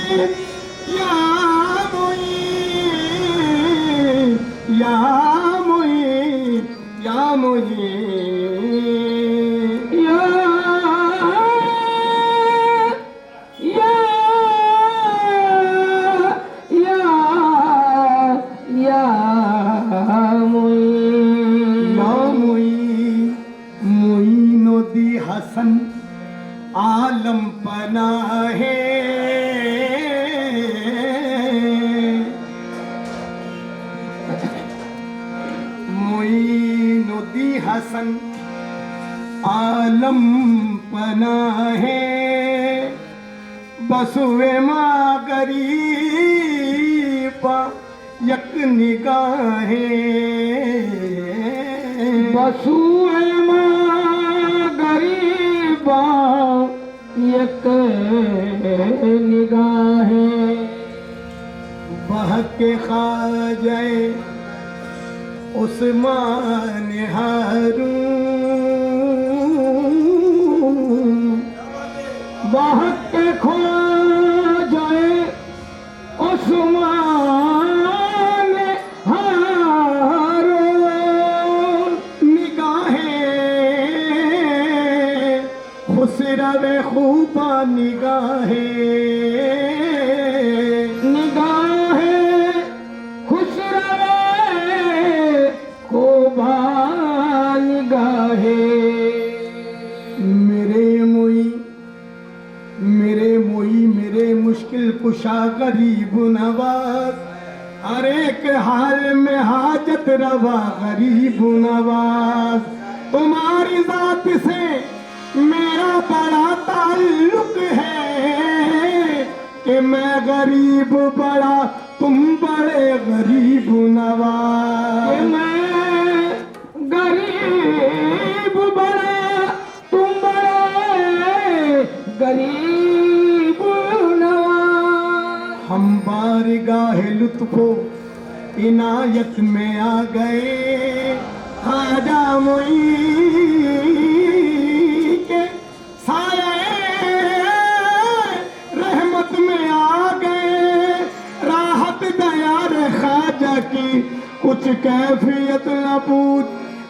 या मोईन, या मोईन, या मोईन, या या या या मोईन, या मोईन, मोईनुद्दीन हसन आलम पनाहे। मोईनुद्दीन हसन आलम पनाहे, बसुए माँ गरीबा यक निगाहें। बसुए माँ गरीबा यक निगाहें। बहके ख्वाजे उस्मान हारून, बहके ख्वाजे उस्मान हारून। निगाहें खुसरवे खूबा निगाहें, निगाहें खुसरवे खूबा निगाहें। मेरे मोई, मेरे मोई, मेरे मुश्किल कुशा गरीब नवाज, हर एक हाल में हाजत रवा गरीब नवाज। तुम्हारी जात से मेरा बड़ा ताल्लुक है कि मैं गरीब बड़ा तुम बड़े गरीब नवाज। मैं गरीब बड़ा तुम बड़े गरीब नवाज। हम बारगाह लुत्फो इनायत में आ गए, ख्वाजा मोईन के साये रहमत में आ गए। राहत दयार ख्वाजा की कुछ कैफियत न पूछ,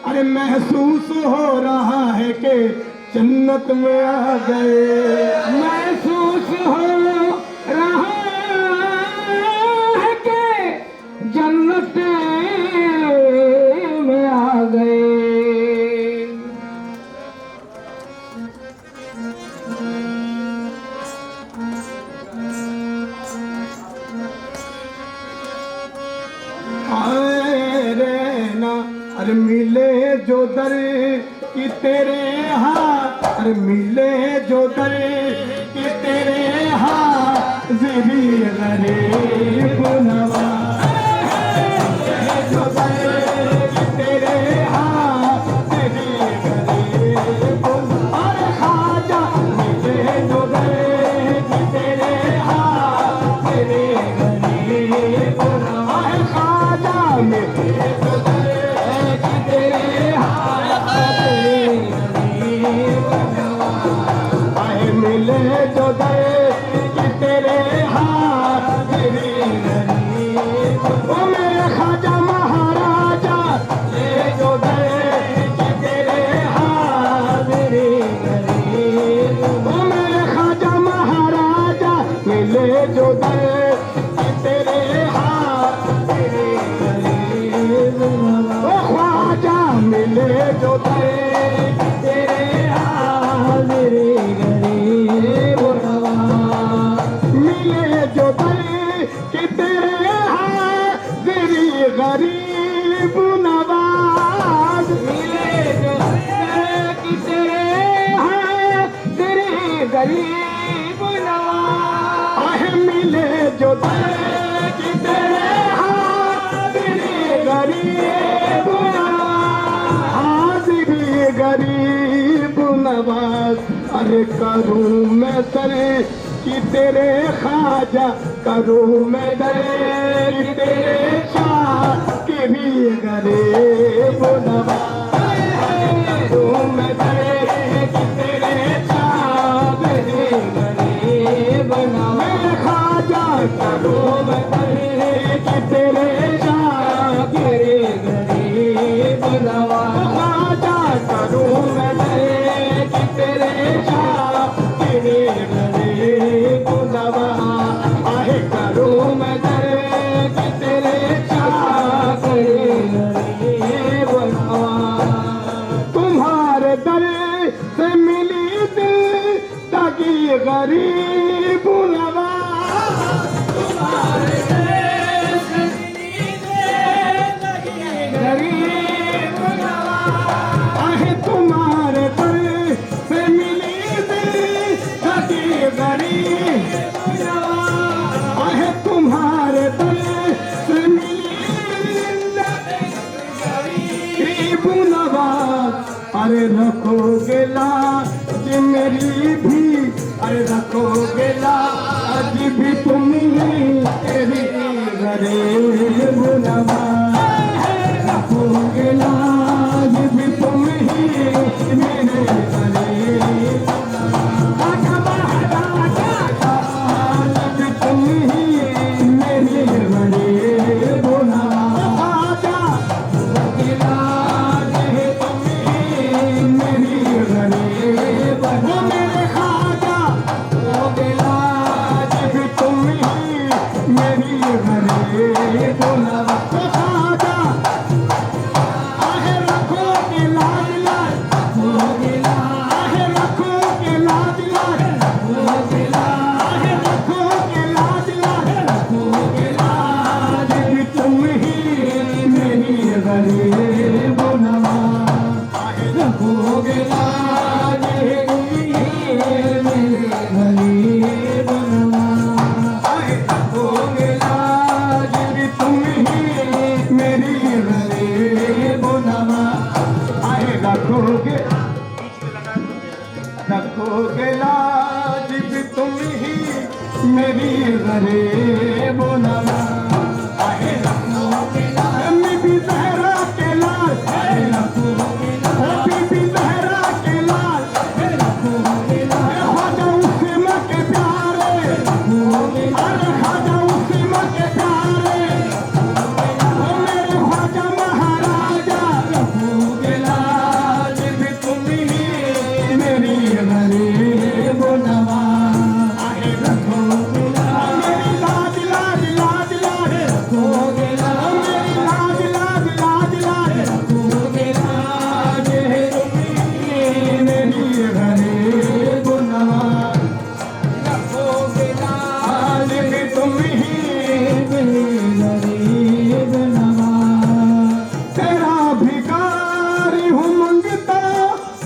अरे महसूस हो रहा है कि जन्नत में आ गए। महसूस हो रहा है कि जन्नत में आ गए। आए रहना अरे मिले जो दर कि तेरे हाथ, अरे मिले जो दर कि तेरे हाज़िरी गरीब नवाज। मिले जो दर कि तेरे हाज़िरी गरीब नवाज। ख्वाजा मिले जो दर कि तेरे हाज़िरी गरीब नवाज। ख्वाजा मिले जो दर कि तेरे हाज़िरी गरीब नवाज। आए मिले जो दर कि तेरे हाज़िरी गरीब। ओ मेरे ख्वाजा महाराजा ले जो दर कि तेरे हाज़िरी गरीब। ओ मेरे ख्वाजा महाराजा मिले जो दर कि तेरे हाज़िरी गरीब। ओ ख्वाजा मिले जो दर कि तेरे हाज़िरी गरीब नवाज। मिले जो दर कि तेरे हाज़िरी गरीब नवाज। मिले जो दर कि तेरे हाज़िरी गरीब नवाज। आहे मिले जो दर कि तेरे हाज़िरी गरीब नवाज। हाज़िरी गरीब नवाज। अरे करूं मैं सर कि तेरे ख्वाजा, करूं मैं दर कि तेरे शाह के भी गरीब नवाज। करूं मैं दर कि तेरे शाह के भी गरीब नवाज। मेरे ख्वाजा गरीब नवाज तुम्हारे देश गरीब नवाज आहे तुम्हारे दर से मिली जिंदगी गरीब नवाज आहे तुम्हारे दर से मिली जिंदगी गरीब नवाज अरे रखोगे लाज मेरी भी अरे रखोगे लाज भी तुम ही तेरी गरीब नवाज रखोगे लाज भी तुम ही मेरे गरीब नवाज भी तुम ही मेरी गरीब नवाज लाज है तुम ही मेरी गरीब मेरे खाजा लाज भी तुम ही मेरी गरीब नवाज खाजा आहे रखोगे लाज लाज आहे रखोगे लाज लाज आहे रखोगे लाज लाज भी तुम ही मेरी गरीब नवाज आहे रखोगे लाज मेरी गरीब नवाज आहे रखोगे लाज भी तुम ही मेरी गरीब नवाज आहे रखोगे लाज भी तुम ही मेरी गरीब नवाज आहे रखोगे लाज बीबी ज़हरा के लाल आहे रखोगे लाज बीबी ज़हरा के लाल आहे रखोगे लाज ख्वाजा उस्मा के प्यारे रखोगे अरे ख्वाजा उस्मा के प्यारे मेरे ख्वाजा महाराजा रखोगे लाज भी तुम ही मेरी गरीब नवाज आहे रखोगे लाज मेरी लाज लाज लाज लाज रखोगे लाज मेरी लाज लाज लाज लाज रखोगे लाज है तुम ही मेरी गरीब नवाज रखोगे लाज भी तुम ही मेरी गरीब नवाज तेरा भिखारी हूँ मंगता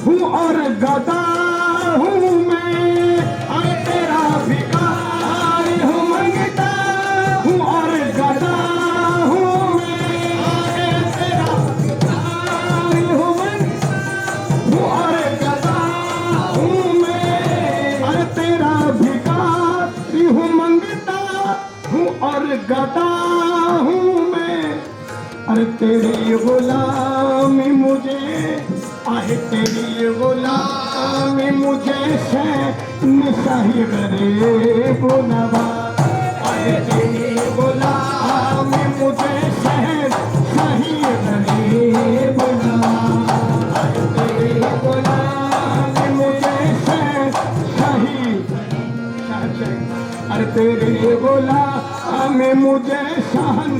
हूँ और गदा हूँ मैं अरे तेरा भिखारी हूँ मंगता हूँ और गदा हूँ मैं अरे तेरा भिखारी हूँ मंगता हूँ और गदा हूँ मैं अरे तेरा भिखारी हूँ मंगता हूँ और गदा हूँ मैं अरे तेरी गुलामी मुझे आहे तेरी गुलामी मुझे से निशाही गरीब नवाज आहे तेरी गुलामी मुझे से सही गरीब नवाज आहे तेरी गुलामी मुझे से सही अरे तेरी गुलामी मुझे सहन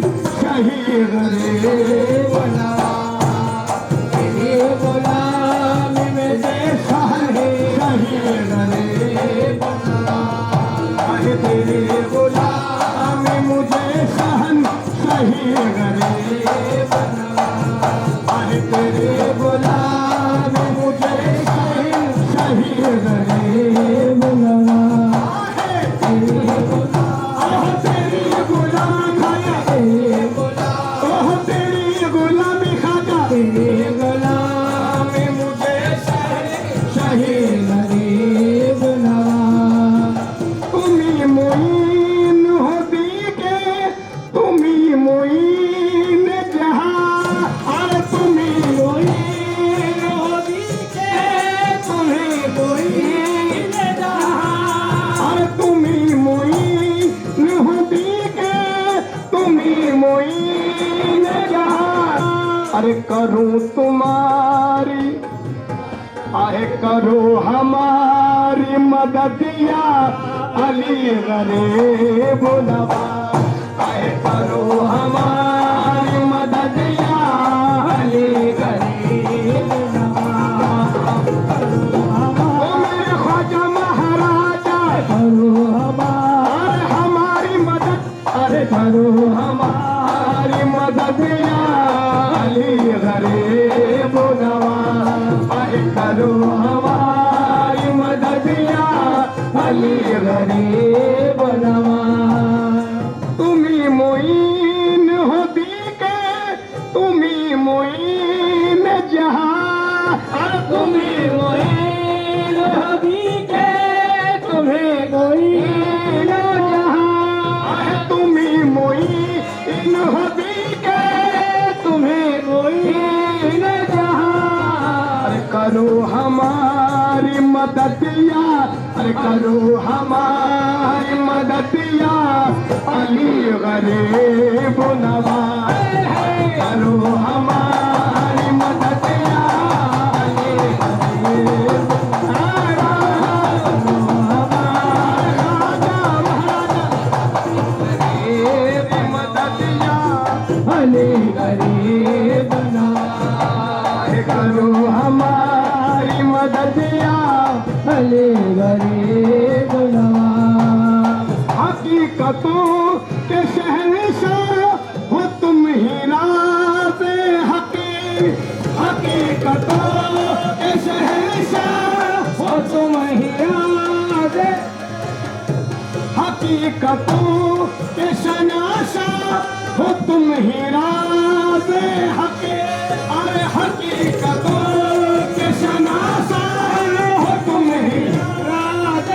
सही गरीब नवाज तेरी गुलामी मुझे सहन सही गरीब नवाज आहे तेरी गुलामी मुझे सहन सही गरीब नवाज आहे तेरी गुलामी मुझे सहन सही गरीब नवाज तेरी गुलाम खाजा तेरी गुलामी खाजा तेरी गुलामी मुझे सही गरीब नवाज तुम्ही मोइन हो दी के तुम्ही मोइन जहां अरे तुम्ही मोइन हो दी के तुम्ही मोइन जहां अरे तुम्ही मोइन हो दी के तुम्ही मोइन जहां अरे करूं तुम्हारी आहे करो हमारी मददिया अली गरीब नवाज आहे करो हमारी मददिया अली गरीब नवाज ओ मेरे ख्वाजा महाराजा करो हमारी मदद या अली गरीब नवाज। तुम्ही मोइन हो दी के तुम्ही मोइन जहां, और तुम्हें मोइन हबी के तुम्हें मोइन जहां, तुम्ही मोइन हो दी के तुम्हें मोइन जहां। अरे करो हमारी मदद या, अरे करो हमारी मदद या अली गरीब नवाज। करो हमारी मदद या अली गरीब नवाज। मदद या अली गरीब नवाज, करो हमारी मदद या अली गरीब नवाज। हकीकतों के शहंशाह हो तुम ही राज़ हकी। हकीकतों के शहंशाह हो तुम ही राज, हकीकतों के शनाशाह हो तुम ही राज़ हकी। अरे हकीकतों के शनाशाह हो तुम ही राज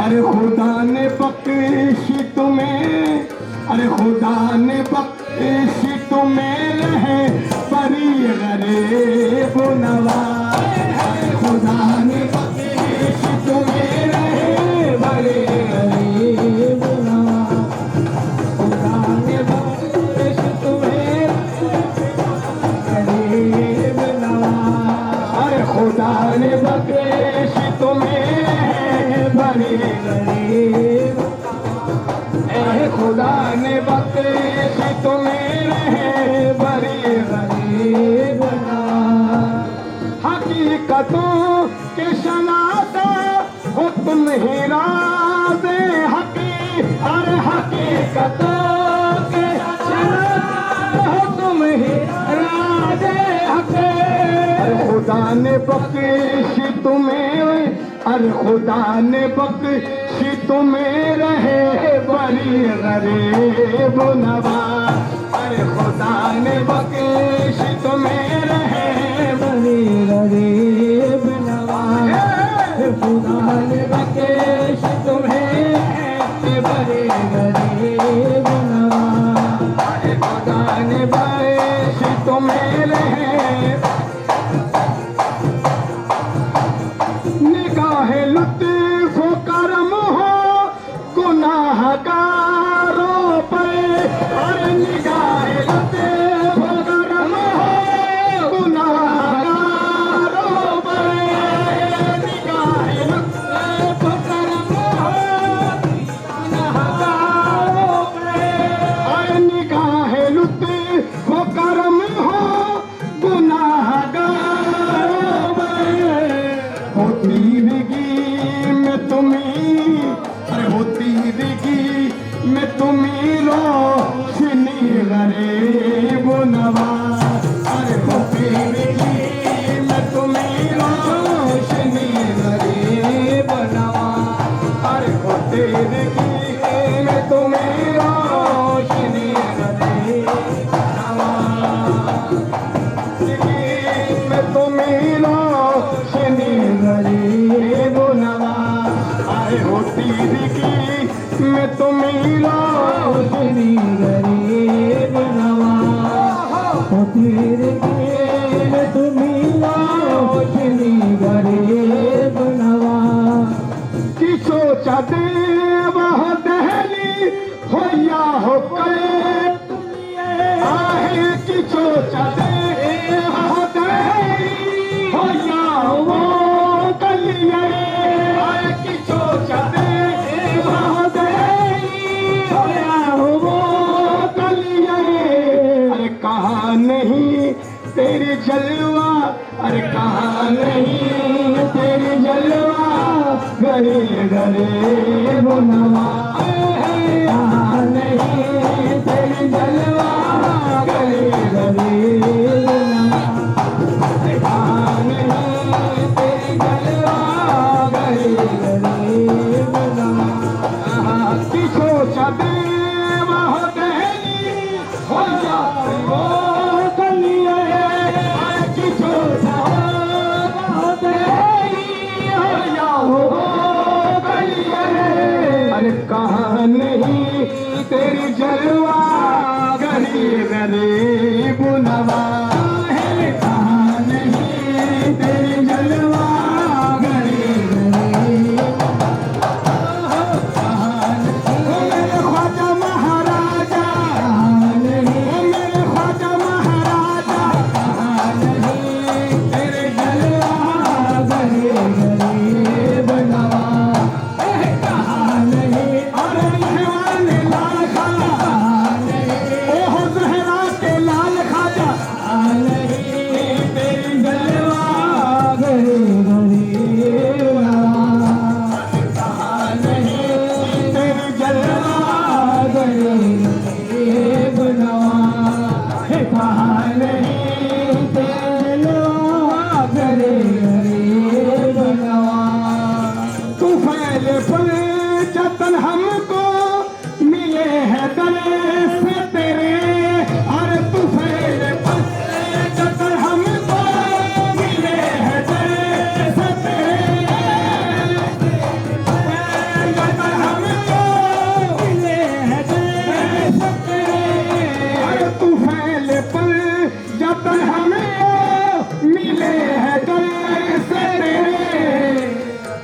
अरे खुदा ने बख्शी तुम्हें, अरे खुदा ने बख्शी तुम्हें रहे बरी गरीब नवाज। अरे खुदा ने बख्शी तुम्हें रहे बरी गरीब नवाज। खुदा ने बख्श तुम्हें गरीब नवाज, अरे खुदा ने बख्शी तुम्हें रहे बरी गरीब। अरे खुदा ने बख्शी तुम्हें रहे बरी गरीब नवाज, हकीकतों के शनासा हो तुम ही राज़ हकी। अरे हकीकतों के शनासा हो तुम ही राज़ हकी। अरे खुदा ने बख्शी तुम्हें, अरे खुदा ने बख्शी तुम्हें रहे बरी गरीब नवाज। अरे खुदा ने बख्शी तुम्हें रहे बरी गरीब नवाज। खुदा ने बख्श तुम्हें बरी गरीब नवाज। अरे खुदा ने बख्शी तुम्हें रहे निगाह लुत्फ करम हो गुनाहगारों पे। अरे निगाह लुत्फ करम हो गुनाहगारों पे। निगाह लुत्फ करम हो गुनाहगारों पे। अरे निगाह लुत्फ करम हो गुनाहगारों पे। होती रिगी में तुम्ही, अरे होती रिगी में तुम्ही रोशनी गरीब नवाज। अरे होती रिगी में तुम्ही रोशनी गरीब नवाज। अरे होती रिगी में तुम्ही रोशनी गरीब नवाज। में तुम्ही रोशनी गरीब नवाज। आए होती रिगी में तुम्ही रोशनी गरीब नवाज। फिर में तुम्ही रोशनी गरीब नवाज। की सोचा दे वह दहली हो या हो करे। आहे की सोचा दे वह दहली हो या वो कलिए। आहे की सोचा दे वह दहली हो या वो कलिए। अरे कहा नहीं तेरी जलवा, अरे कहा नहीं तेरी जलवा गरीब गरीब नवाज। कहा नहीं तेरी जलवा गरीब गरीब नवाज। कहा नहीं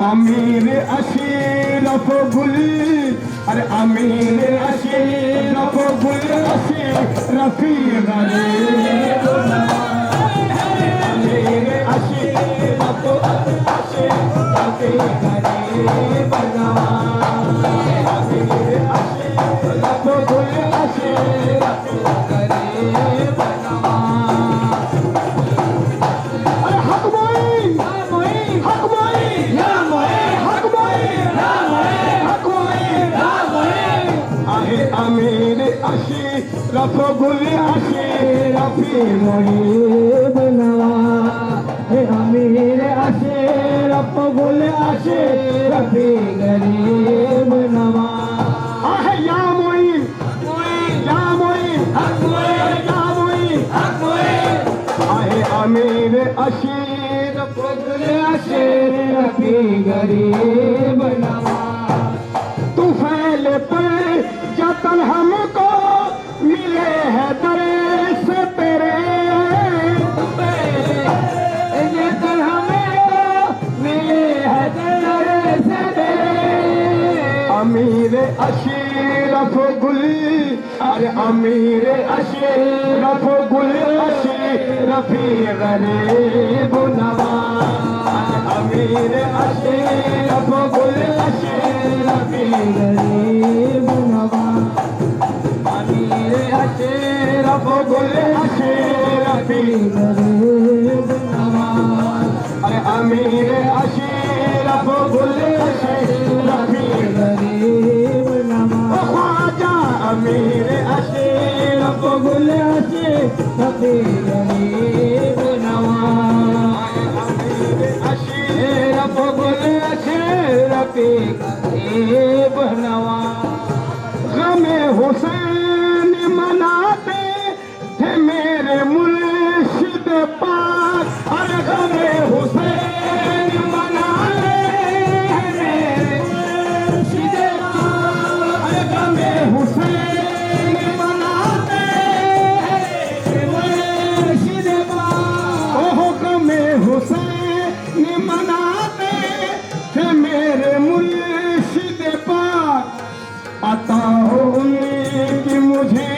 अमीर अशरफ गुल, अरे अमीर अशरफ गुल अशरफी गरीब नवाज, अमीर अशरफ अशरफी गरीब नवाज, अमीर अशरफ गुल अशरफी गरीब नवाज। अरे हक मोइन, हक मोइन, हक मोइन, हक मोइन, आहे अमीर अशरफ गुल अशरफी गरीब नवाज, हे अमीर अशरफ गुल अशरफी गरीब नवाज। आहे या मोइन, या मोइन, या मोइन, आहे अमीर अशरफ गुल अशरफी गरीब नवाज। तू फैल पर जतन हमको मिले है दर से तेरे, जतन हमें मिले है दर से तेरे। अमीर अशरफ गुल, अरे अमीर अशरफ गुल अशरफी गरीब नवाज, अमीर अशरफ गुल अशरफी गरीब नवाज, अमीर अशरफ गुल अशरफी गरीब नवाज, अरे अमीर अशरफ गुल अशरफी गरीब नवाज। ख्वाजा अमीर अशरफ गुल अशरफी गरीब नवाज, अमीर अशरफ गुल अशरफी गरीब नवाज। गमे हुसैन मनाते थे मेरे मुर्शिद पाक, अरे गमे हुसैन मनाते हैं मेरे मुर्शिद पाक, अरे गमे हुसैन मनाते हैं मुर्शिद पाक, ओहो गमे हुसैन मनाते थे मेरे मुर्शिद पाक। अता हो उनकी मुझे,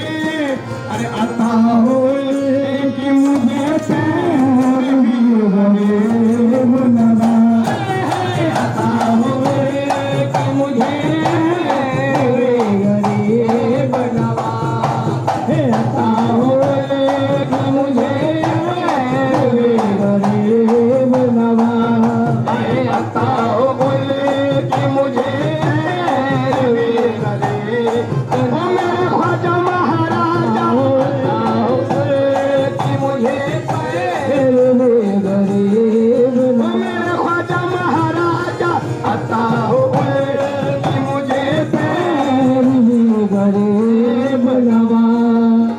अरे अता हो उनकी मुझे पैरवी गरीब नवाज, अता हो उनकी मुझे गरीब नवाज, अता हो उनकी मुझे गरीब नवाज। अरे अता हो उनकी मुझे ओ मेरे ख्वाजा महाराजा, की मुझे गरीब ओ मेरे ख्वाजा महाराजा, अता हो की मुझे गरीब नवाज।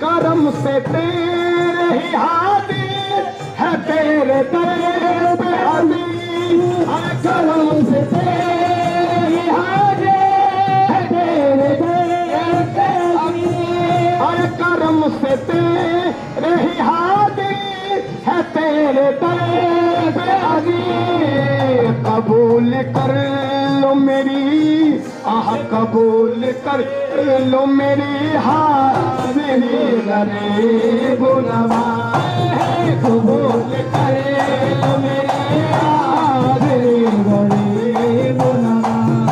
करम से तेरे ही हाजिर है तेरे दर पे अजीम, अरे करम से तेरे ही हाजिर है तेरे दर पे अजीम, अरे करम से तेरे ही हाजिर है तेरे दर पे अजीम। कबूल कर लो मेरी, आह कबूल कर लो मेरी हाजिरी गरीब नवाज, कबूल कर लो मेरी हाजिरी गरीब नवाज,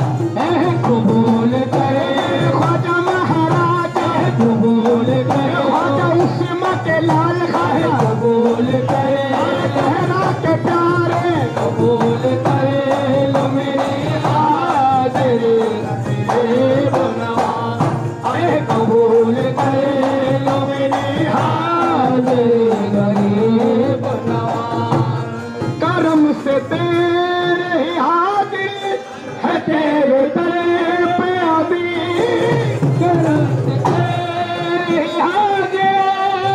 कबूल कर ख्वाजा महाराजा, कबूल कर ख्वाजा उस्मा के लाल खाया, कबूल कर लहरा के प्यारे, कबूल कर लो मेरी हाजिरी गरीब नवाज, अरे कबूल कर लो मेरी हाजिरी गरीब नवाज। करम से तेरे ही हाजिर है तेरे दर पे अजीम, करम से तेरे ही हाजिर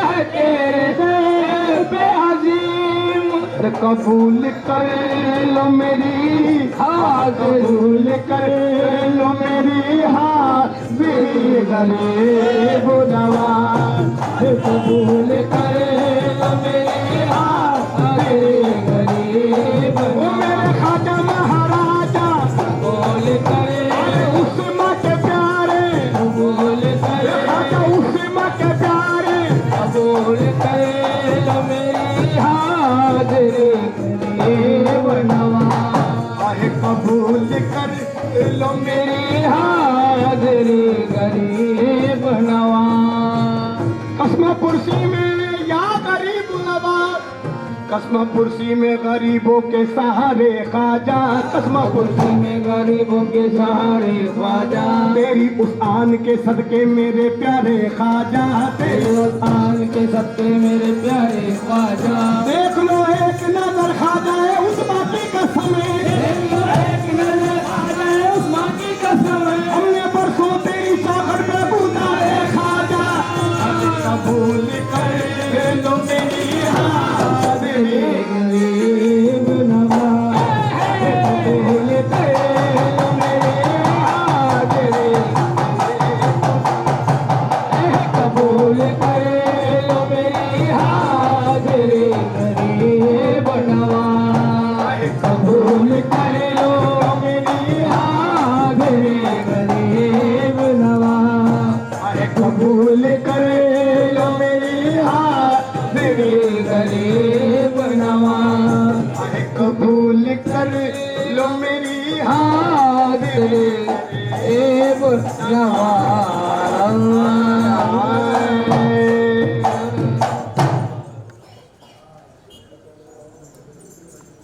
है तेरे दर पे अजीम। अरे कबूल कर लो मेरी हाजिरी, कबूल कर लो मेरी हाजिरी गरीब नवाज, कबूल कर लो मेरी हाजिरी गरीब। ओ मेरे ख्वाजा महाराज हाजिरी गरीब नवाज आहे कबूल कर लो मेरी हाजिरी गरीब नवाज कसमा पुरसी में या गरीब नवाज कसमा पुरसी में गरीबों के सहारे ख्वाजा कसमा पुरसी में गरीबों के सहारे ख्वाजा तेरी उस आन के सदके मेरे प्यारे ख्वाजा तेरी आन के सत्ते मेरे प्यारे ख्वाजा देख लो एक नजर ख्वाजा है उस बाकी का समय एक नजर ख्वाजा है उस माँ की कसम है हमने परसों तेरी चौखट पे गुजारे ख्वाजा कबूल कर लो मेरी हाजिरी गरीब नवाज कबूल कर लो मेरी हाजिरी कबूल कर लो मेरी हाजिरी गरीब नवाज कबूल कर लो मेरी हाजिरी गरीब नवाज कबूल कर लो मेरी हाजिरी गरीब नवाज कबूल कर लो मेरी हाजिरी गरीब नवाज